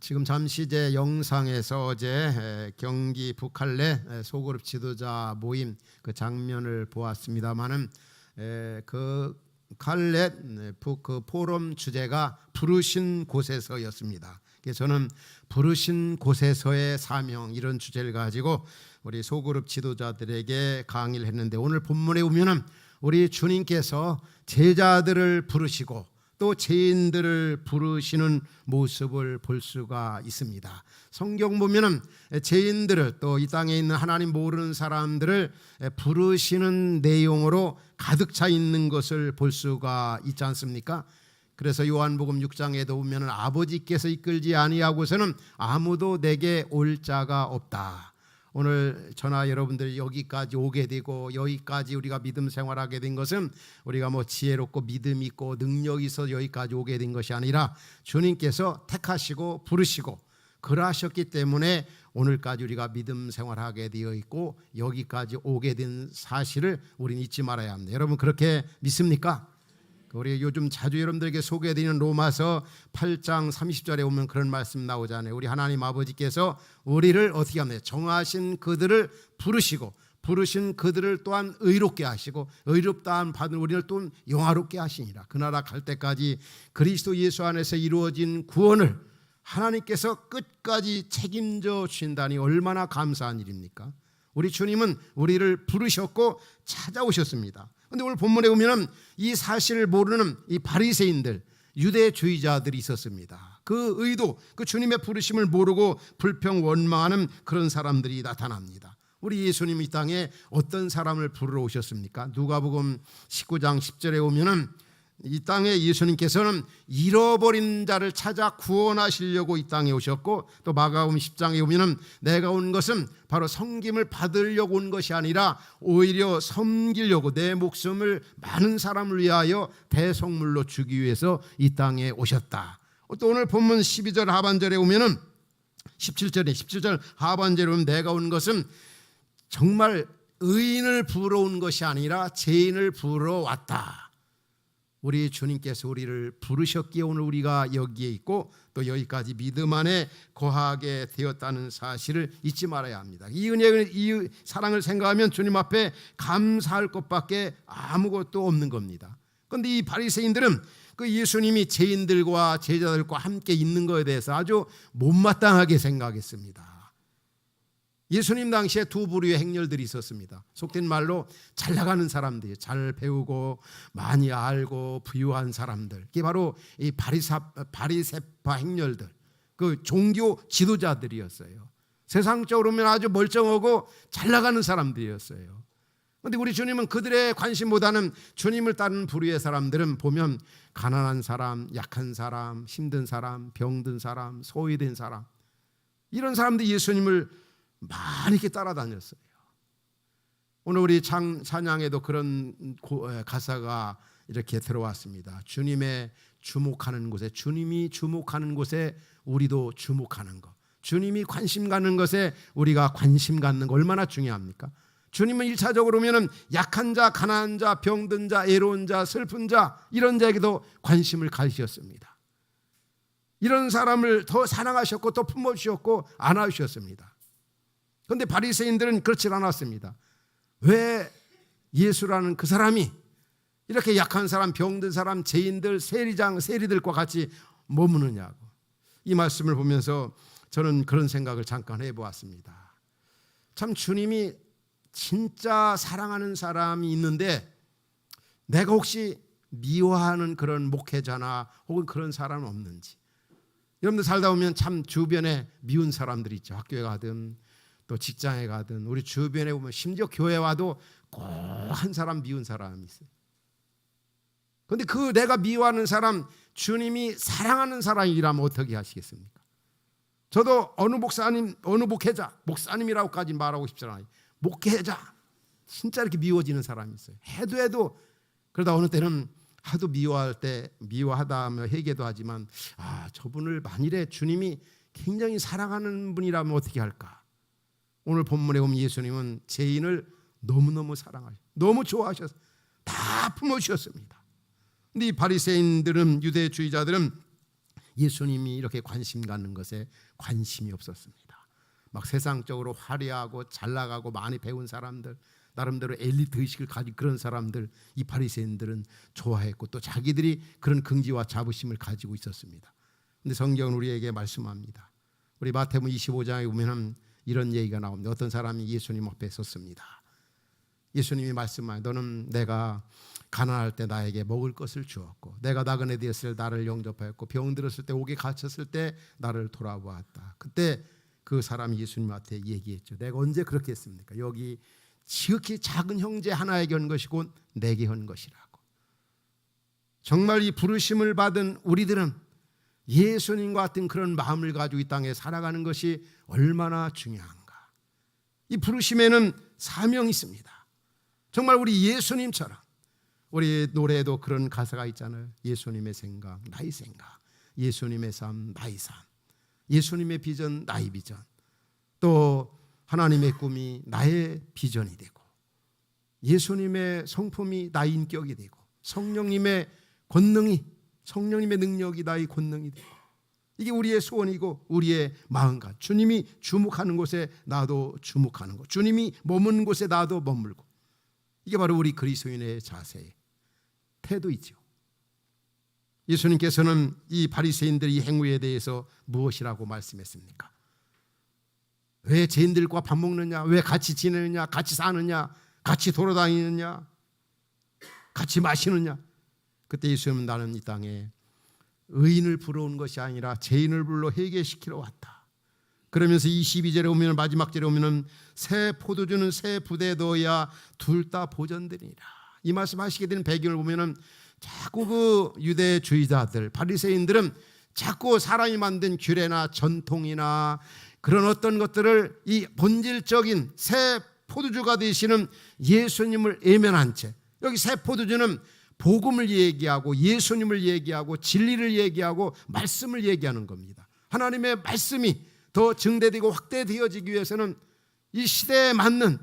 지금 잠시 제 영상에서 어제 경기 북할래 소그룹 지도자 모임 그 장면을 보았습니다만은 그 칼렛 그 포럼 주제가 부르신 곳에서였습니다. 그래서 저는 부르신 곳에서의 사명 이런 주제를 가지고 우리 소그룹 지도자들에게 강의를 했는데, 오늘 본문에 보면은 우리 주님께서 제자들을 부르시고 또 죄인들을 부르시는 모습을 볼 수가 있습니다. 성경 보면은 죄인들을, 또 이 땅에 있는 하나님 모르는 사람들을 부르시는 내용으로 가득 차 있는 것을 볼 수가 있지 않습니까? 그래서 요한복음 6장에도 보면은 아버지께서 이끌지 아니하고서는 아무도 내게 올 자가 없다. 오늘 저나 여러분들이 여기까지 오게 되고 여기까지 우리가 믿음 생활하게 된 것은 우리가 뭐 지혜롭고 믿음 있고 능력이 있어 여기까지 오게 된 것이 아니라 주님께서 택하시고 부르시고 그러하셨기 때문에 오늘까지 우리가 믿음 생활하게 되어 있고 여기까지 오게 된 사실을 우리는 잊지 말아야 합니다. 여러분 그렇게 믿습니까? 우리 요즘 자주 여러분들에게 소개해드리는 로마서 8장 30절에 보면 그런 말씀 나오잖아요. 우리 하나님 아버지께서 우리를 어떻게 하나요? 정하신 그들을 부르시고 부르신 그들을 또한 의롭게 하시고 의롭다함 받은 우리를 또 영화롭게 하시니라. 그 나라 갈 때까지 그리스도 예수 안에서 이루어진 구원을 하나님께서 끝까지 책임져 주신다니 얼마나 감사한 일입니까? 우리 주님은 우리를 부르셨고 찾아오셨습니다. 그런데 오늘 본문에 보면 이 사실을 모르는 이 바리새인들, 유대주의자들이 있었습니다. 그 의도, 그 주님의 부르심을 모르고 불평 원망하는 그런 사람들이 나타납니다. 우리 예수님이 이 땅에 어떤 사람을 부르러 오셨습니까? 누가복음 19장 10절에 보면은 이 땅에 예수님께서는 잃어버린 자를 찾아 구원하시려고 이 땅에 오셨고, 또 마가복음 10장에 보면은 내가 온 것은 바로 섬김을 받으려고 온 것이 아니라 오히려 섬기려고 내 목숨을 많은 사람을 위하여 대속물로 주기 위해서 이 땅에 오셨다. 또 오늘 본문 12절 하반절에 보면은 17절 하반절에 보면 내가 온 것은 정말 의인을 부르러 온 것이 아니라 죄인을 부르러 왔다. 우리 주님께서 우리를 부르셨기에 오늘 우리가 여기에 있고 또 여기까지 믿음 안에 거하게 되었다는 사실을 잊지 말아야 합니다. 이 은혜, 이 사랑을 생각하면 주님 앞에 감사할 것밖에 아무것도 없는 겁니다. 그런데 이 바리새인들은 그 예수님이 죄인들과 제자들과 함께 있는 것에 대해서 아주 못마땅하게 생각했습니다. 예수님 당시에 두 부류의 행렬들이 있었습니다. 속된 말로 잘 나가는 사람들이, 잘 배우고 많이 알고 부유한 사람들, 그게 바로 이 바리새파 행렬들, 그 종교 지도자들이었어요. 세상적으로 보면 아주 멀쩡하고 잘 나가는 사람들이었어요. 그런데 우리 주님은 그들의 관심보다는 주님을 따르는 부류의 사람들은 보면 가난한 사람, 약한 사람, 힘든 사람, 병든 사람, 소외된 사람, 이런 사람들이 예수님을 많이 이렇게 따라다녔어요. 오늘 우리 찬양에도 그런 가사가 이렇게 들어왔습니다. 주님의 주목하는 곳에, 주님이 주목하는 곳에 우리도 주목하는 것, 주님이 관심 갖는 것에 우리가 관심 갖는 거 얼마나 중요합니까? 주님은 1차적으로 보면 약한 자, 가난한 자, 병든 자, 애로운 자, 슬픈 자, 이런 자에게도 관심을 가지셨습니다. 이런 사람을 더 사랑하셨고 또 품어주셨고 안아주셨습니다. 그런데 바리새인들은 그렇지 않았습니다. 왜 예수라는 그 사람이 이렇게 약한 사람, 병든 사람, 죄인들, 세리들과 같이 머무느냐고. 이 말씀을 보면서 저는 그런 생각을 잠깐 해보았습니다. 참 주님이 진짜 사랑하는 사람이 있는데 내가 혹시 미워하는 그런 목회자나 혹은 그런 사람은 없는지. 여러분들 살다 보면 참 주변에 미운 사람들이 있죠. 학교에 가든 또 직장에 가든 우리 주변에 보면 심지어 교회 와도 꼭 한 사람 미운 사람이 있어요. 그런데 그 내가 미워하는 사람, 주님이 사랑하는 사람이라면 어떻게 하시겠습니까? 저도 어느 목사님, 어느 목사님이라고까지 말하고 싶지 않아요. 목회자, 진짜 이렇게 미워지는 사람이 있어요. 해도 그러다 어느 때는 하도 미워하다며 회개도 하지만 저분을 만일에 주님이 굉장히 사랑하는 분이라면 어떻게 할까? 오늘 본문에 보면 예수님은 죄인을 너무너무 사랑하셔, 너무 좋아하셔서 다 품어주셨습니다. 근데 이 바리새인들은, 유대주의자들은 예수님이 이렇게 관심 갖는 것에 관심이 없었습니다. 막 세상적으로 화려하고 잘 나가고 많이 배운 사람들, 나름대로 엘리트 의식을 가진 그런 사람들, 이 바리새인들은 좋아했고 또 자기들이 그런 긍지와 자부심을 가지고 있었습니다. 근데 성경은 우리에게 말씀합니다. 우리 마태복음 25장에 보면 이런 얘기가 나옵니다. 어떤 사람이 예수님 앞에 섰습니다. 예수님이 말씀하여 너는 내가 가난할 때 나에게 먹을 것을 주었고 내가 나그네 되었을 때 나를 영접하였고 병들었을 때 옥에 갇혔을 때 나를 돌아보았다. 그때 그 사람이 예수님한테 얘기했죠. 내가 언제 그렇게 했습니까? 여기 지극히 작은 형제 하나에게 한 것이 곧 내게 한 것이라고. 정말 이 부르심을 받은 우리들은 예수님과 같은 그런 마음을 가지고 이 땅에 살아가는 것이 얼마나 중요한가. 이 부르심에는 사명이 있습니다. 정말 우리 예수님처럼, 우리 노래에도 그런 가사가 있잖아요. 예수님의 생각 나의 생각, 예수님의 삶 나의 삶, 예수님의 비전 나의 비전, 또 하나님의 꿈이 나의 비전이 되고 예수님의 성품이 나의 인격이 되고 성령님의 권능이, 성령님의 능력이 나의 권능이 되고, 이게 우리의 소원이고 우리의 마음과 주님이 주목하는 곳에 나도 주목하는 것, 주님이 머무는 곳에 나도 머물고, 이게 바로 우리 그리스도인의 자세의 태도이죠. 예수님께서는 이 바리새인들의 이 행위에 대해서 무엇이라고 말씀했습니까? 왜 죄인들과 밥 먹느냐, 왜 같이 지내느냐, 같이 사느냐, 같이 돌아다니느냐, 같이 마시느냐. 그때 예수님은 나는 이 땅에 의인을 부러운 것이 아니라 죄인을 불러 회개시키러 왔다. 그러면서 22절에 오면, 마지막 절에 오면 새 포도주는 새 부대에 넣어야 둘 다 보전되리라. 이 말씀하시게 된 배경을 보면은 자꾸 그 유대주의자들, 바리새인들은 자꾸 사람이 만든 규례나 전통이나 그런 어떤 것들을 이 본질적인 새 포도주가 되시는 예수님을 외면한 채, 여기 새 포도주는 복음을 얘기하고 예수님을 얘기하고 진리를 얘기하고 말씀을 얘기하는 겁니다. 하나님의 말씀이 더 증대되고 확대되어지기 위해서는 이 시대에 맞는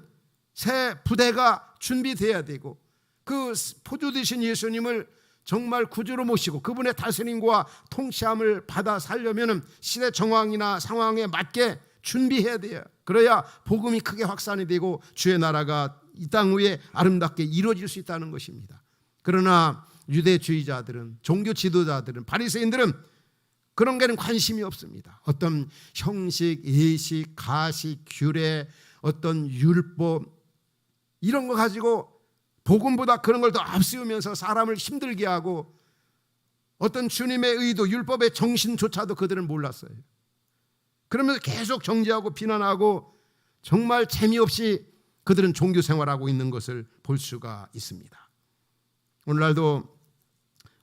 새 부대가 준비되어야 되고, 그 포주 되신 예수님을 정말 구주로 모시고 그분의 다스림과 통치함을 받아 살려면 시대 정황이나 상황에 맞게 준비해야 돼요. 그래야 복음이 크게 확산이 되고 주의 나라가 이 땅 위에 아름답게 이루어질 수 있다는 것입니다. 그러나 유대주의자들은, 종교 지도자들은, 바리새인들은 그런 게는 관심이 없습니다. 어떤 형식, 예식, 가식, 규례, 어떤 율법, 이런 거 가지고 복음보다 그런 걸 더 앞세우면서 사람을 힘들게 하고, 어떤 주님의 의도, 율법의 정신조차도 그들은 몰랐어요. 그러면서 계속 정죄하고 비난하고 정말 재미없이 그들은 종교 생활하고 있는 것을 볼 수가 있습니다. 오늘날도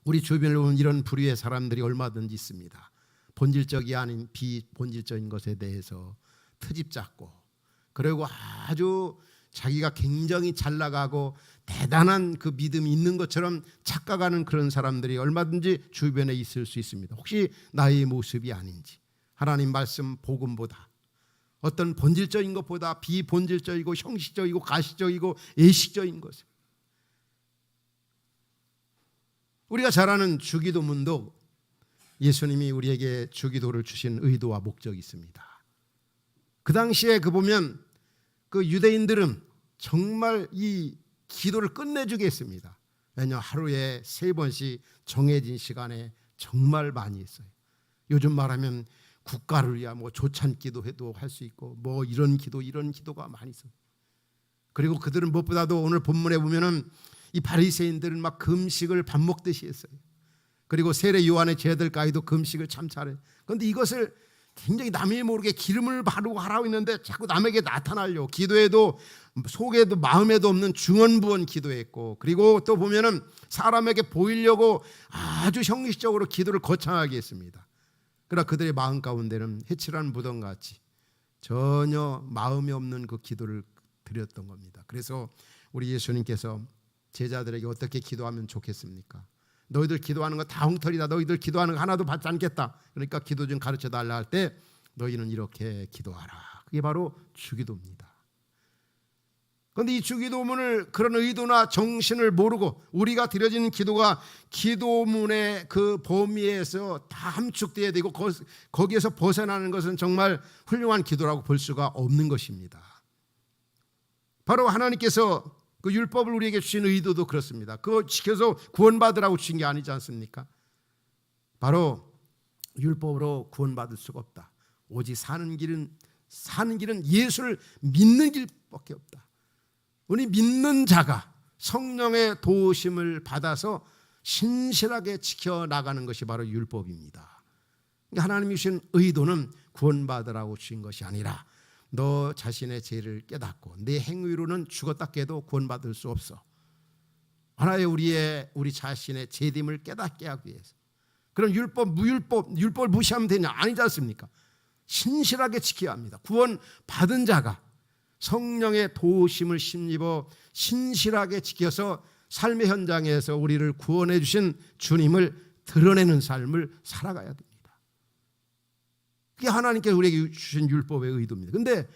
우리 주변에 보면 이런 부류의 사람들이 얼마든지 있습니다. 본질적이 아닌 비본질적인 것에 대해서 트집 잡고, 그리고 아주 자기가 굉장히 잘 나가고 대단한 그 믿음이 있는 것처럼 착각하는 그런 사람들이 얼마든지 주변에 있을 수 있습니다. 혹시 나의 모습이 아닌지, 하나님 말씀 복음보다 어떤 본질적인 것보다 비본질적이고 형식적이고 가시적이고 예식적인 것을, 우리가 잘 아는 주기도문도 예수님이 우리에게 주기도를 주신 의도와 목적이 있습니다. 그 당시에 그 보면 그 유대인들은 정말 이 기도를 끝내주게 했습니다. 왜냐하면 하루에 3번씩 정해진 시간에 정말 많이 했어요. 요즘 말하면 국가를 위한 뭐 조찬 기도해도 할 수 있고 뭐 이런 기도가 많이 있어요. 그리고 그들은 무엇보다도 오늘 본문에 보면은 이 바리새인들은 막 금식을 밥 먹듯이 했어요. 그리고 세례 요한의 제자들까지도 금식을 참 잘해. 그런데 이것을 굉장히 남이 모르게 기름을 바르고 하라고 했는데 자꾸 남에게 나타나려고, 기도에도 속에도 마음에도 없는 중언부언 기도했고, 그리고 또 보면은 사람에게 보이려고 아주 형식적으로 기도를 거창하게 했습니다. 그러나 그들의 마음 가운데는 해칠한 무덤같이 전혀 마음이 없는 그 기도를 드렸던 겁니다. 그래서 우리 예수님께서 제자들에게 어떻게 기도하면 좋겠습니까? 너희들 기도하는 거 다 엉터리다. 너희들 기도하는 거 하나도 받지 않겠다. 그러니까 기도 좀 가르쳐 달라 할 때 너희는 이렇게 기도하라. 그게 바로 주기도입니다. 그런데 이 주기도문을 그런 의도나 정신을 모르고 우리가 드려지는 기도가 기도문의 그 범위에서 다 함축되어야 되고 거기에서 벗어나는 것은 정말 훌륭한 기도라고 볼 수가 없는 것입니다. 바로 하나님께서 그 율법을 우리에게 주신 의도도 그렇습니다. 그거 지켜서 구원받으라고 주신 게 아니지 않습니까? 바로 율법으로 구원받을 수가 없다. 오직 사는 길은 예수를 믿는 길밖에 없다. 우리 믿는 자가 성령의 도우심을 받아서 신실하게 지켜나가는 것이 바로 율법입니다. 하나님이 주신 의도는 구원받으라고 주신 것이 아니라 너 자신의 죄를 깨닫고 내 행위로는 죽었다 깨도 구원받을 수 없어. 하나의 우리 자신의 죄됨을 깨닫게 하기 위해서. 그럼 율법을 무시하면 되냐? 아니지 않습니까? 신실하게 지켜야 합니다. 구원받은 자가 성령의 도우심을 힘입어 신실하게 지켜서 삶의 현장에서 우리를 구원해 주신 주님을 드러내는 삶을 살아가야 됩니다. 그게 하나님께서 우리에게 주신 율법의 의도입니다. 그런데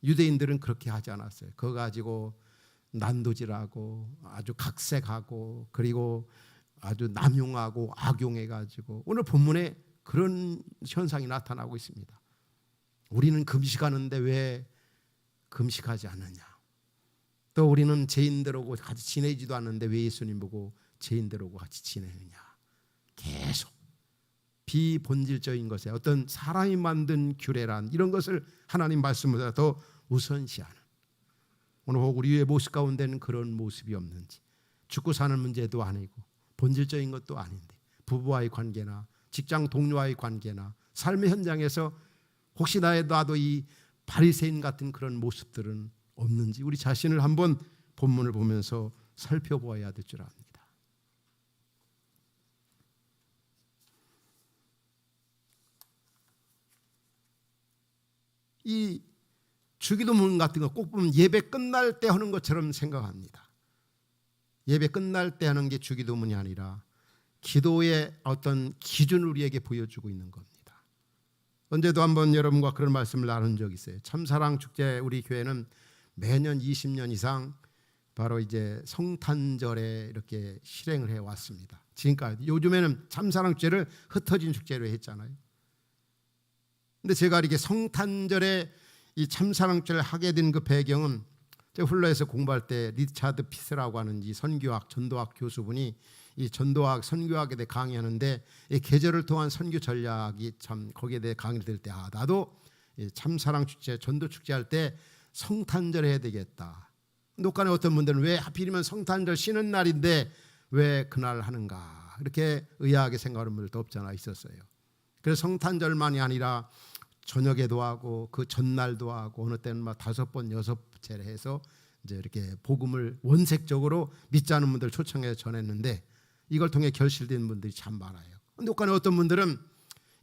유대인들은 그렇게 하지 않았어요. 그거 가지고 난도질하고 아주 각색하고 그리고 아주 남용하고 악용해가지고 오늘 본문에 그런 현상이 나타나고 있습니다. 우리는 금식하는데 왜 금식하지 않느냐? 또 우리는 죄인들하고 같이 지내지도 않는데 왜 예수님 보고 죄인들하고 같이 지내느냐? 계속 비본질적인 것에 어떤 사람이 만든 규례란 이런 것을 하나님 말씀보다 더 우선시하는, 오늘 혹 우리의 모습 가운데는 그런 모습이 없는지, 죽고 사는 문제도 아니고 본질적인 것도 아닌데 부부와의 관계나 직장 동료와의 관계나 삶의 현장에서 혹시 나도 이 바리새인 같은 그런 모습들은 없는지 우리 자신을 한번 본문을 보면서 살펴보아야 될 줄 압니다. 이 주기도문 같은 거 꼭 보면 예배 끝날 때 하는 것처럼 생각합니다. 예배 끝날 때 하는 게 주기도문이 아니라 기도의 어떤 기준을 우리에게 보여주고 있는 겁니다. 언제도 한번 여러분과 그런 말씀을 나눈 적이 있어요. 참사랑 축제 우리 교회는 매년 20년 이상 바로 이제 성탄절에 이렇게 실행을 해왔습니다. 지금까지. 요즘에는 참사랑 축제를 흩어진 축제로 했잖아요. 근데 제가 이렇게 성탄절에 이 참사랑 축제를 하게 된 그 배경은 제가 훌러에서 공부할 때 리차드 피스라고 하는 이 선교학 전도학 교수분이 이 전도학 선교학에 대해 강의하는데 이 계절을 통한 선교 전략이 참 거기에 대해 강의를 들을 때 나도 참사랑 축제 전도 축제 할 때 성탄절 해야 되겠다. 녹간에 어떤 분들은 왜 하필이면 성탄절 쉬는 날인데 왜 그날 하는가 이렇게 의아하게 생각하는 분들도 없잖아 있었어요. 그래서 성탄절만이 아니라 저녁에도 하고 그 전날도 하고 어느 때는 막 5번 6차례 해서 이제 이렇게 복음을 원색적으로 믿지 않은 분들 초청해서 전했는데 이걸 통해 결실된 분들이 참 많아요. 근데 어떤 분들은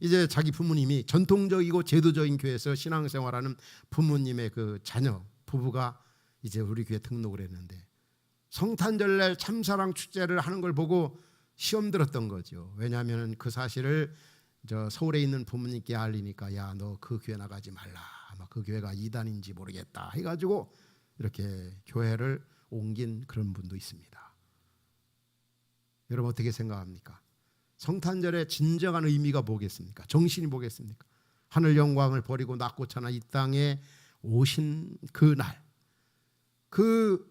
이제 자기 부모님이 전통적이고 제도적인 교회에서 신앙생활하는 부모님의 그 자녀 부부가 이제 우리 교회 등록을 했는데 성탄절날 참사랑 축제를 하는 걸 보고 시험 들었던 거죠. 왜냐하면 그 사실을 서울에 있는 부모님께 알리니까 야, 너 그 교회 나가지 말라. 아마 그 교회가 이단인지 모르겠다 해가지고 이렇게 교회를 옮긴 그런 분도 있습니다. 여러분 어떻게 생각합니까? 성탄절의 진정한 의미가 뭐겠습니까? 정신이 뭐겠습니까? 하늘 영광을 버리고 낮고 천하 이 땅에 오신 그 날, 그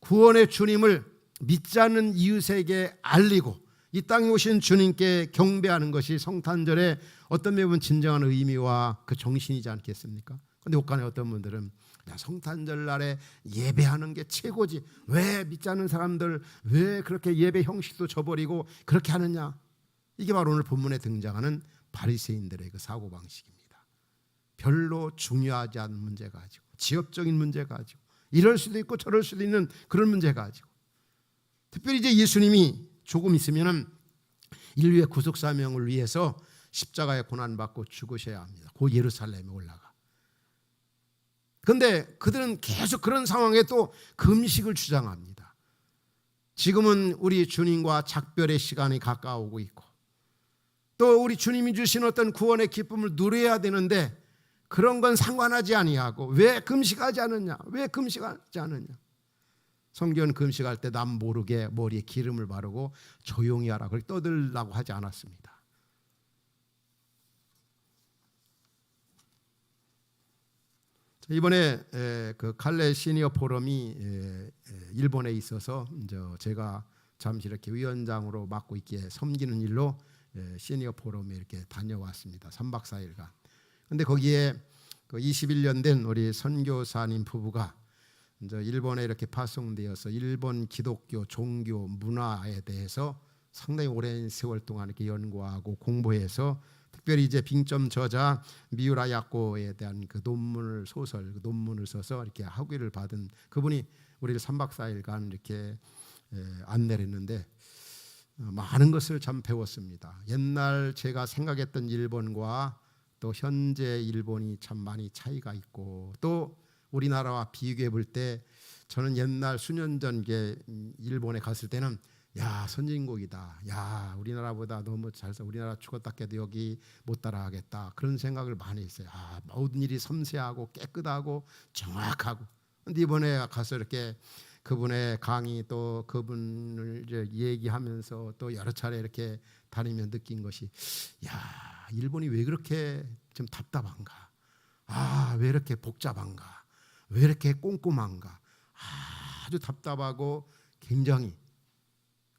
구원의 주님을 믿지 않는 이웃에게 알리고 이 땅에 오신 주님께 경배하는 것이 성탄절의 어떤 면은 진정한 의미와 그 정신이지 않겠습니까? 그런데 혹간에 어떤 분들은 성탄절 날에 예배하는 게 최고지, 왜 믿지 않는 사람들 왜 그렇게 예배 형식도 저버리고 그렇게 하느냐. 이게 바로 오늘 본문에 등장하는 바리새인들의 그 사고방식입니다. 별로 중요하지 않은 문제 가지고 지엽적인 문제 가지고 이럴 수도 있고 저럴 수도 있는 그런 문제 가지고 특별히 이제 예수님이 조금 있으면은 인류의 구속 사명을 위해서 십자가에 고난받고 죽으셔야 합니다. 그 예루살렘에 올라가. 그런데 그들은 계속 그런 상황에 또 금식을 주장합니다. 지금은 우리 주님과 작별의 시간이 가까우고 있고 또 우리 주님이 주신 어떤 구원의 기쁨을 누려야 되는데 그런 건 상관하지 아니하고 왜 금식하지 않느냐? 왜 금식하지 않느냐? 성경 금식할 때 남 모르게 머리에 기름을 바르고 조용히 하라 그렇게 떠들라고 하지 않았습니다. 이번에 그 칼레 시니어 포럼이 일본에 있어서 제가 잠시 이렇게 위원장으로 맡고 있기에 섬기는 일로 시니어 포럼에 이렇게 다녀왔습니다. 3박 4일간. 근데 거기에 그 21년 된 우리 선교사님 부부가 이제 일본에 이렇게 파송되어서 일본 기독교 종교 문화에 대해서 상당히 오랜 세월 동안 이렇게 연구하고 공부해서 특별히 이제 빙점 저자 미우라 야코에 대한 그 논문을 소설 그 논문을 써서 이렇게 학위를 받은 그분이 우리를 3박 4일간 이렇게 안내를 했는데 많은 것을 참 배웠습니다. 옛날 제가 생각했던 일본과 또 현재 일본이 참 많이 차이가 있고 또 우리나라와 비교해 볼 때 저는 옛날 수년 전에 일본에 갔을 때는 야 선진국이다. 야 우리나라보다 너무 잘 살. 우리나라 죽었다 깨도 여기 못 따라가겠다. 그런 생각을 많이 했어요. 아 모든 일이 섬세하고 깨끗하고 정확하고. 근데 이번에 가서 이렇게 그분의 강의 또 그분을 이제 얘기하면서 또 여러 차례 이렇게 다니며 느낀 것이 야 일본이 왜 그렇게 좀 답답한가? 아 왜 이렇게 복잡한가? 왜 이렇게 꼼꼼한가? 아주 답답하고 굉장히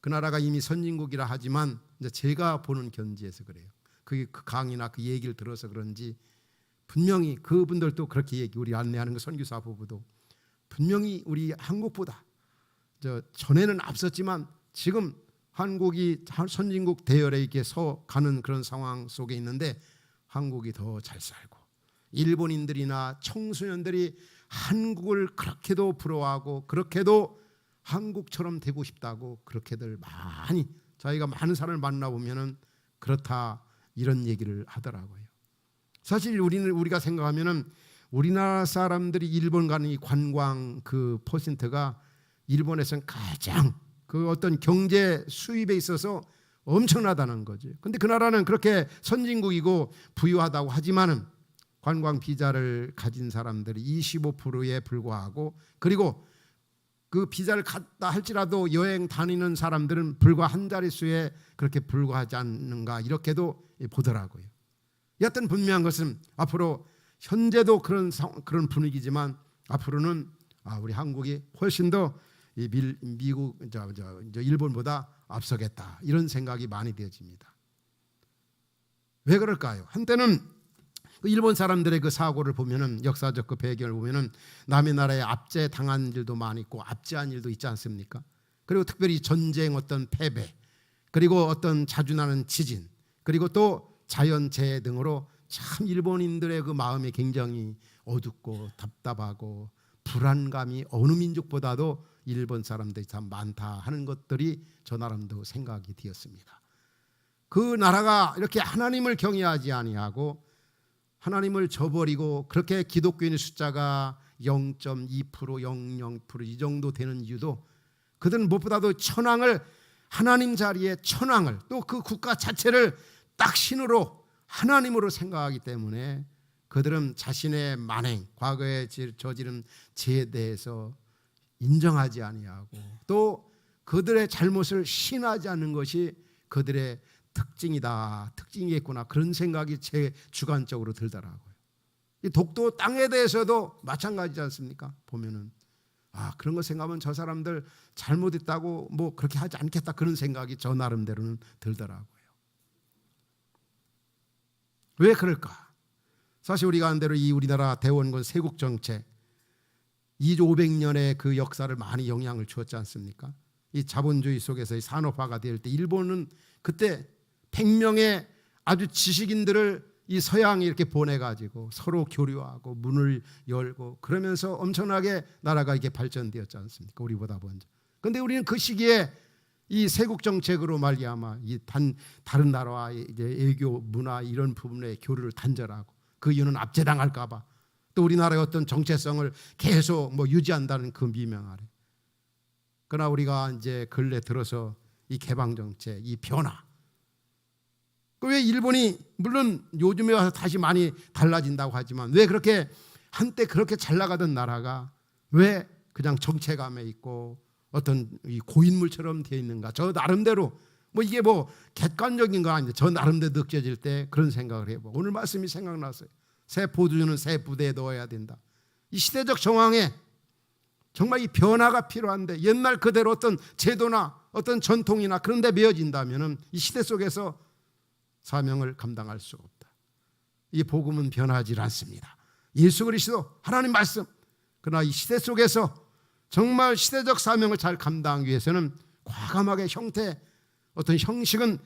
그 나라가 이미 선진국이라 하지만 이제 제가 보는 견지에서 그래요. 그 강의나 그 얘기를 들어서 그런지 분명히 그분들도 그렇게 우리 안내하는 그 선교사 부부도 분명히 우리 한국보다 전에는 앞섰지만 지금 한국이 선진국 대열에 이렇게 서 가는 그런 상황 속에 있는데 한국이 더 잘 살고 일본인들이나 청소년들이 한국을 그렇게도 부러워하고 그렇게도 한국처럼 되고 싶다고 그렇게들 많이 저희가 많은 사람을 만나보면은 그렇다 이런 얘기를 하더라고요. 사실 우리가 생각하면은 우리나라 사람들이 일본 가는 이 관광 그 퍼센트가 일본에서는 가장 그 어떤 경제 수입에 있어서 엄청나다는 거죠. 근데 그 나라는 그렇게 선진국이고 부유하다고 하지만은 관광 비자를 가진 사람들이 25%에 불과하고 그리고 그 비자를 갖다 할지라도 여행 다니는 사람들은 불과 한 자릿수에 그렇게 불과하지 않는가 이렇게도 보더라고요. 여하튼 분명한 것은 앞으로 현재도 그런 분위기지만 앞으로는 우리 한국이 훨씬 더 미국 일본보다 앞서겠다 이런 생각이 많이 되어집니다. 왜 그럴까요? 한때는 일본 사람들의 그 사고를 보면은 역사적 그 배경을 보면은 남의 나라에 압제 당한 일도 많이 있고 압제한 일도 있지 않습니까? 그리고 특별히 전쟁 어떤 패배 그리고 어떤 자주 나는 지진 그리고 또 자연재해 등으로 참 일본인들의 그 마음이 굉장히 어둡고 답답하고 불안감이 어느 민족보다도 일본 사람들이 참 많다 하는 것들이 저 나름도 생각이 되었습니다. 그 나라가 이렇게 하나님을 경외하지 아니하고 하나님을 저버리고 그렇게 기독교인의 숫자가 0.2%, 0.0% 이 정도 되는 이유도 그들은 무엇보다도 천황을 하나님 자리에 천황을 또 그 국가 자체를 딱 신으로 하나님으로 생각하기 때문에 그들은 자신의 만행, 과거에 저지른 죄에 대해서 인정하지 아니하고 또 그들의 잘못을 신하지 않는 것이 그들의 특징이겠구나 그런 생각이 제 주관적으로 들더라고요. 이 독도 땅에 대해서도 마찬가지지 않습니까? 보면은 그런 거 생각하면 저 사람들 잘못했다고 뭐 그렇게 하지 않겠다 그런 생각이 저 나름대로는 들더라고요. 왜 그럴까? 사실 우리가 아는 대로 이 우리나라 대원군 세국 정책 2조 500년의 그 역사를 많이 영향을 주었지 않습니까? 이 자본주의 속에서 산업화가 될 때 일본은 그때 100명의 아주 지식인들을 이 서양에 이렇게 보내가지고 서로 교류하고 문을 열고 그러면서 엄청나게 나라가 이렇게 발전되었지 않습니까? 우리보다 먼저. 그런데 우리는 그 시기에 이 세국 정책으로 말미암아 이 다른 나라와 이제 애교 문화 이런 부분의 교류를 단절하고 그 이유는 압제당할까봐 또 우리나라의 어떤 정체성을 계속 유지한다는 그 미명 아래. 그러나 우리가 이제 근래 들어서 이 개방 정책, 이 변화. 왜 일본이 물론 요즘에 와서 다시 많이 달라진다고 하지만 왜 그렇게 한때 그렇게 잘 나가던 나라가 왜 그냥 정체감에 있고 어떤 이 고인물처럼 되어 있는가? 저 나름대로 뭐 이게 뭐 객관적인 건 아닌데 저 나름대로 느껴질 때 그런 생각을 해보고 오늘 말씀이 생각났어요. 새 포도주는 새 부대에 넣어야 된다. 이 시대적 정황에 정말 이 변화가 필요한데 옛날 그대로 어떤 제도나 어떤 전통이나 그런 데 매여진다면 이 시대 속에서 사명을 감당할 수 없다. 이 복음은 변하지 않습니다. 예수 그리스도 하나님 말씀. 그러나 이 시대 속에서 정말 시대적 사명을 잘 감당하기 위해서는 과감하게 형태, 어떤 형식은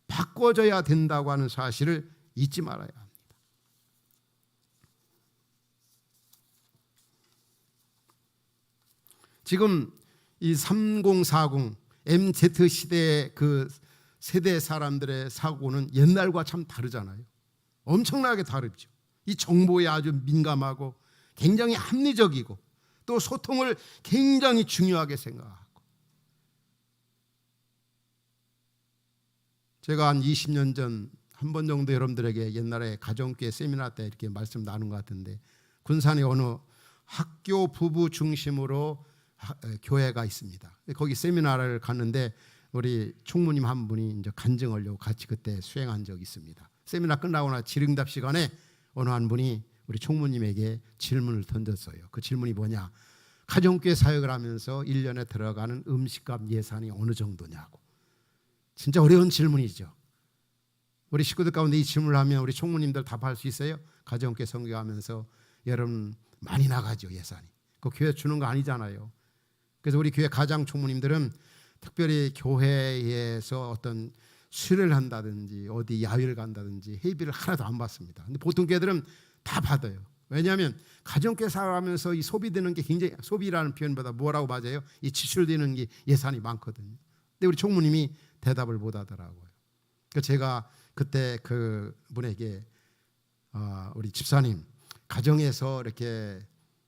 바꿔줘야 된다고 하는 사실을 잊지 말아야 합니다. 지금 이 3040 MZ 시대의 그 세대 사람들의 사고는 옛날과 참 다르잖아요. 엄청나게 다르죠. 이 정보에 아주 민감하고 굉장히 합리적이고 또 소통을 굉장히 중요하게 생각하고, 제가 한 20년 전 한 번 정도 여러분들에게 옛날에 가정교회 세미나 때 이렇게 말씀 나눈 것 같은데, 군산에 어느 학교 부부 중심으로 교회가 있습니다. 거기 세미나를 갔는데 우리 총무님 한 분이 이제 간증하려고 같이 그때 수행한 적이 있습니다. 세미나 끝나고 나 질의응답 시간에 어느 한 분이 우리 총무님에게 질문을 던졌어요. 그 질문이 뭐냐? 가정교회 사역을 하면서 1년에 들어가는 음식값 예산이 어느 정도냐고. 진짜 어려운 질문이죠. 우리 식구들 가운데 이 질문을 하면 우리 총무님들 답할 수 있어요? 가정교회 선교하면서 여러분 많이 나가죠, 예산이. 그 교회 주는 거 아니잖아요. 그래서 우리 교회 가장 총무님들은 특별히 교회에서 어떤 수련을 한다든지 어디 야외를 간다든지 회비를 하나도 안 받습니다. 근데 보통 교회들은 다 받아요. 왜냐하면 가정교회 살아가면서 이 소비되는 게 굉장히, 소비라는 표현보다 뭐라고 맞아요? 이 지출되는 게 예산이 많거든요. 근데 우리 총무님이 대답을 못 하더라고요. 그래서 제가 그때 그 분에게 우리 집사님, 가정에서 이렇게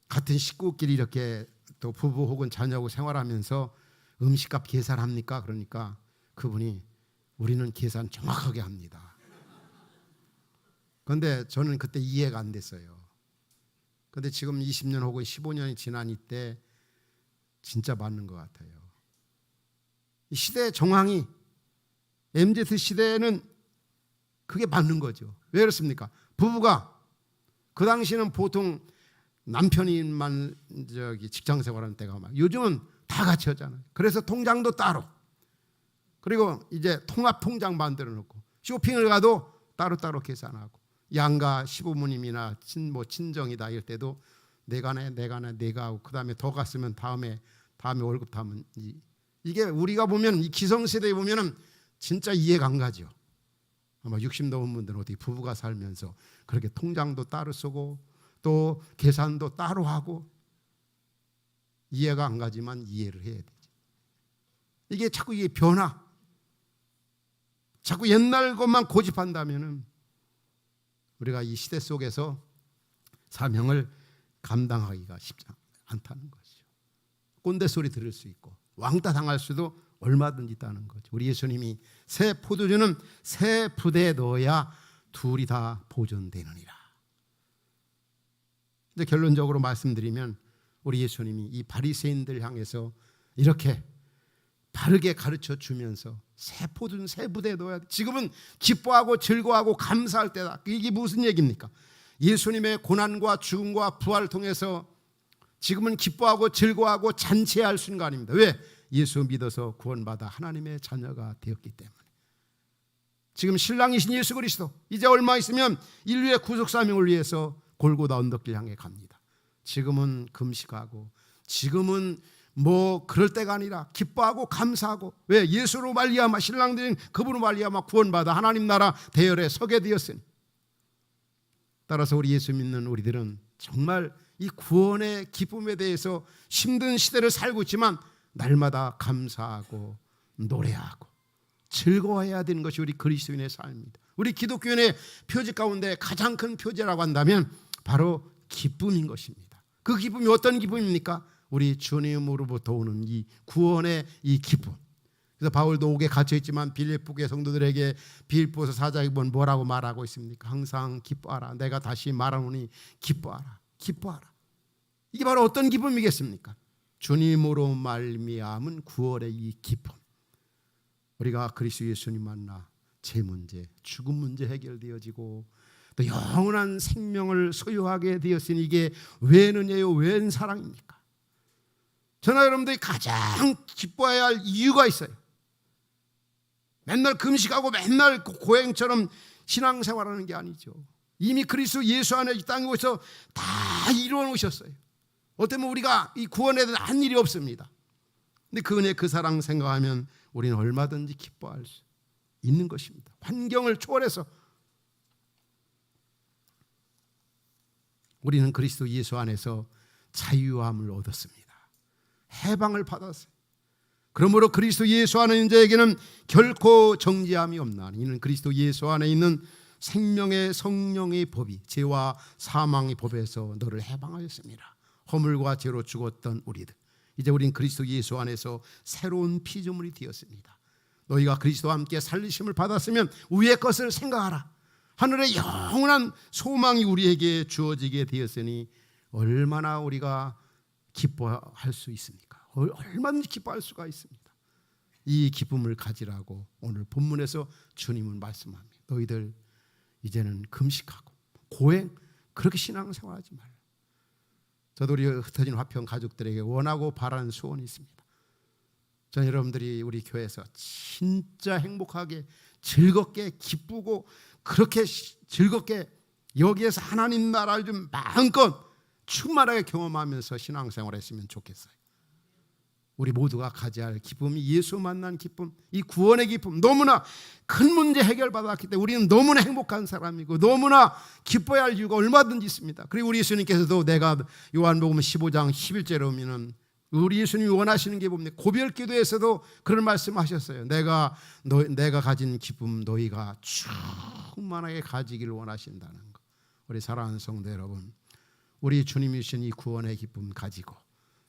같은 식구끼리 이렇게 또 부부 혹은 자녀하고 생활하면서 음식값 계산합니까? 그러니까 그분이 우리는 계산 정확하게 합니다. 그런데 저는 그때 이해가 안 됐어요. 그런데 지금 20년 혹은 15년이 지난 이때 진짜 맞는 것 같아요. 이 시대 정황이 MZ 시대에는 그게 맞는 거죠. 왜 그렇습니까? 부부가 그 당시는 보통 남편이만 직장 생활하는 때가 막, 요즘은 다 같이 하잖아요. 그래서 통장도 따로, 그리고 이제 통합 통장 만들어 놓고 쇼핑을 가도 따로따로 계산하고, 양가 시부모님이나 친정이다 이럴 때도 내가 하고 그다음에 더 갔으면 다음에 월급 타면, 이게 우리가 보면 이 기성세대에 보면은 진짜 이해가 안 가죠. 아마 60 넘은 분들은 어떻게 부부가 살면서 그렇게 통장도 따로 쓰고 또 계산도 따로 하고, 이해가 안 가지만 이해를 해야 되지. 이게 자꾸 이게 변화, 자꾸 옛날 것만 고집한다면은 우리가 이 시대 속에서 사명을 감당하기가 쉽지 않다는 거죠. 꼰대 소리 들을 수 있고 왕따 당할 수도 얼마든지 있다는 거죠. 우리 예수님이 새 포도주는 새 부대에 넣어야 둘이 다 보존되느니라. 이제 결론적으로 말씀드리면 우리 예수님이 이 바리새인들 향해서 이렇게 바르게 가르쳐 주면서 새 포도는 새 부대에 넣어야 돼. 지금은 기뻐하고 즐거워하고 감사할 때다. 이게 무슨 얘기입니까? 예수님의 고난과 죽음과 부활을 통해서 지금은 기뻐하고 즐거워하고 잔치할 순간입니다. 왜? 예수 믿어서 구원받아 하나님의 자녀가 되었기 때문에. 지금 신랑이신 예수 그리스도 이제 얼마 있으면 인류의 구속 사명을 위해서 골고다 언덕길 향해 갑니다. 지금은 금식하고 지금은 뭐 그럴 때가 아니라 기뻐하고 감사하고, 왜? 예수로 말미암아 신랑들인 그분으로 말미암아 구원받아 하나님 나라 대열에 서게 되었으니. 따라서 우리 예수 믿는 우리들은 정말 이 구원의 기쁨에 대해서 힘든 시대를 살고 있지만 날마다 감사하고 노래하고 즐거워해야 되는 것이 우리 그리스도인의 삶입니다. 우리 기독교인의 표지 가운데 가장 큰 표지라고 한다면 바로 기쁨인 것입니다. 그 기쁨이 어떤 기쁨입니까? 우리 주님으로부터 오는 이 구원의 이 기쁨. 그래서 바울도 옥에 갇혀있지만 빌립보의 성도들에게 빌립보서 4장에 보면 뭐라고 말하고 있습니까? 항상 기뻐하라. 내가 다시 말하노니 기뻐하라. 기뻐하라. 이게 바로 어떤 기쁨이겠습니까? 주님으로 말미암은 구원의 이 기쁨, 우리가 그리스도 예수님 만나 죄 문제, 죽음 문제 해결되어지고 또 영원한 생명을 소유하게 되었으니 이게 웬은혜요, 웬 사랑입니까? 저나 여러분들이 가장 기뻐해야 할 이유가 있어요. 맨날 금식하고 맨날 고행처럼 신앙생활하는 게 아니죠. 이미 그리스도 예수 안에 이 땅에 오셔서 다 이루어 놓으셨어요. 어쩌면 우리가 이 구원에 대한 한 일이 없습니다. 근데 그 은혜, 그 사랑 생각하면 우리는 얼마든지 기뻐할 수 있는 것입니다. 환경을 초월해서 우리는 그리스도 예수 안에서 자유함을 얻었습니다. 해방을 받았어요. 그러므로 그리스도 예수 안에 있는 자에게는 결코 정죄함이 없나니 이는 그리스도 예수 안에 있는 생명의 성령의 법이 죄와 사망의 법에서 너를 해방하였습니다. 허물과 죄로 죽었던 우리들, 이제 우린 그리스도 예수 안에서 새로운 피조물이 되었습니다. 너희가 그리스도와 함께 살리심을 받았으면 위의 것을 생각하라. 하늘의 영원한 소망이 우리에게 주어지게 되었으니 얼마나 우리가 기뻐할 수 있습니까? 얼마든지 기뻐할 수가 있습니다. 이 기쁨을 가지라고 오늘 본문에서 주님은 말씀합니다. 너희들 이제는 금식하고 고행, 그렇게 신앙생활하지 말라. 저도 우리 흩어진 화평 가족들에게 원하고 바라는 소원이 있습니다. 전 여러분들이 우리 교회에서 진짜 행복하게 즐겁게 기쁘고 그렇게 즐겁게 여기에서 하나님 나라를 좀 마음껏 충만하게 경험하면서 신앙생활을 했으면 좋겠어요. 우리 모두가 가져야 할 기쁨이 예수 만난 기쁨, 이 구원의 기쁨, 너무나 큰 문제 해결받았기 때문에 우리는 너무나 행복한 사람이고 너무나 기뻐야 할 이유가 얼마든지 있습니다. 그리고 우리 예수님께서도 내가 요한복음 15장 11절에 보면은 우리 예수님이 원하시는 게 뭡니까? 고별 기도에서도 그런 말씀하셨어요. 내가 가진 기쁨 너희가 충만하게 가지기를 원하신다는 것. 우리 사랑하는 성도 여러분, 우리 주님이 주신 이 구원의 기쁨 가지고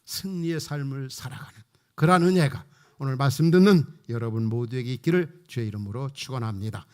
승리의 삶을 살아가는 그러한 은혜가 오늘 말씀 듣는 여러분 모두에게 있기를 주의 이름으로 축원합니다.